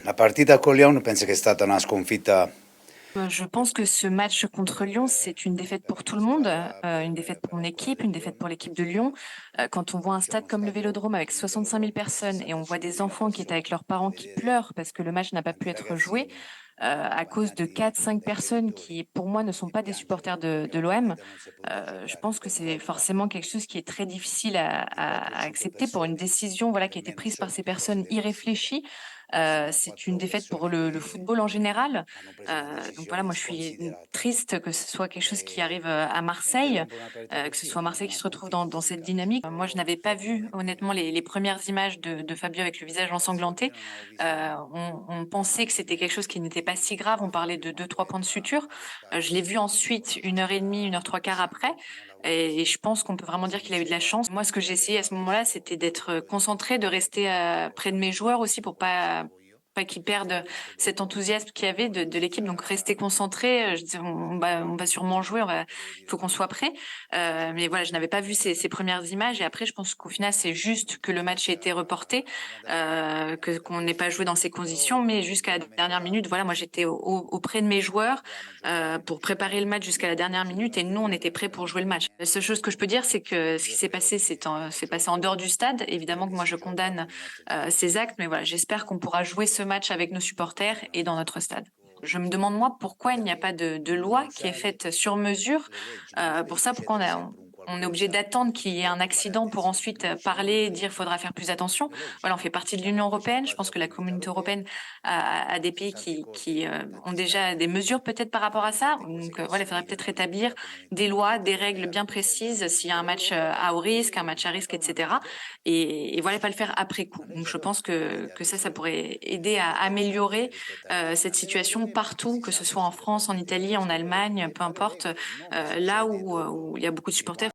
La partita con Lyon penso che è stata una sconfitta Je pense que ce match contre Lyon, c'est une défaite pour tout le monde, une défaite pour mon équipe, une défaite pour l'équipe de Lyon. Quand on voit un stade comme le Vélodrome avec 65 000 personnes et on voit des enfants qui étaient avec leurs parents qui pleurent parce que le match n'a pas pu être joué, à cause de 4, 5 personnes qui, pour moi, ne sont pas des supporters de l'OM, je pense que c'est forcément quelque chose qui est très difficile à accepter pour une décision, voilà, qui a été prise par ces personnes irréfléchies. C'est une défaite pour le football en général. Donc voilà, moi je suis triste que ce soit quelque chose qui arrive, à Marseille, que ce soit Marseille qui se retrouve dans cette dynamique. Moi, je n'avais pas vu honnêtement les premières images de Fabio avec le visage ensanglanté. On pensait que c'était quelque chose qui n'était pas si grave, on parlait de 2, 3 points de suture. Je l'ai vu ensuite 1 heure et demie, 1 heure 3 quarts après et je pense qu'on peut vraiment dire qu'il a eu de la chance. Moi, ce que j'ai essayé à ce moment-là, c'était d'être concentrée, de rester, près de mes joueurs aussi pour pas qu'ils perdent cet enthousiasme qu'il y avait de l'équipe, donc rester concentré. Je disais: «On va sûrement jouer, on va il faut qu'on soit prêt». Mais voilà, je n'avais pas vu ces premières images et après je pense qu'au final, c'est juste que le match ait été reporté, que qu'on n'ait pas joué dans ces conditions, mais jusqu'à la dernière minute, voilà, moi j'étais auprès de mes joueurs, pour préparer le match jusqu'à la dernière minute et nous, on était prêts pour jouer le match. La seule chose que je peux dire, c'est que ce qui s'est passé, c'est passé en dehors du stade. Évidemment que moi je condamne, ces actes, mais voilà, j'espère qu'on pourra jouer ce match avec nos supporters et dans notre stade. Je me demande moi pourquoi il n'y a pas de loi qui est faite sur mesure, pour ça. Pourquoi on est obligé d'attendre qu'il y ait un accident pour ensuite, parler et dire: «Il faudra faire plus attention». Voilà, on fait partie de l'Union européenne. Je pense que la Communauté européenne a des pays qui ont déjà des mesures peut-être par rapport à ça. Donc, voilà, il faudrait peut-être établir des lois, des règles bien précises s'il y a un match, à haut risque, un match à risque et cetera et voilà, pas le faire après coup. Donc je pense que ça pourrait aider à améliorer, cette situation partout, que ce soit en France, en Italie, en Allemagne, peu importe, là où il y a beaucoup de supporters.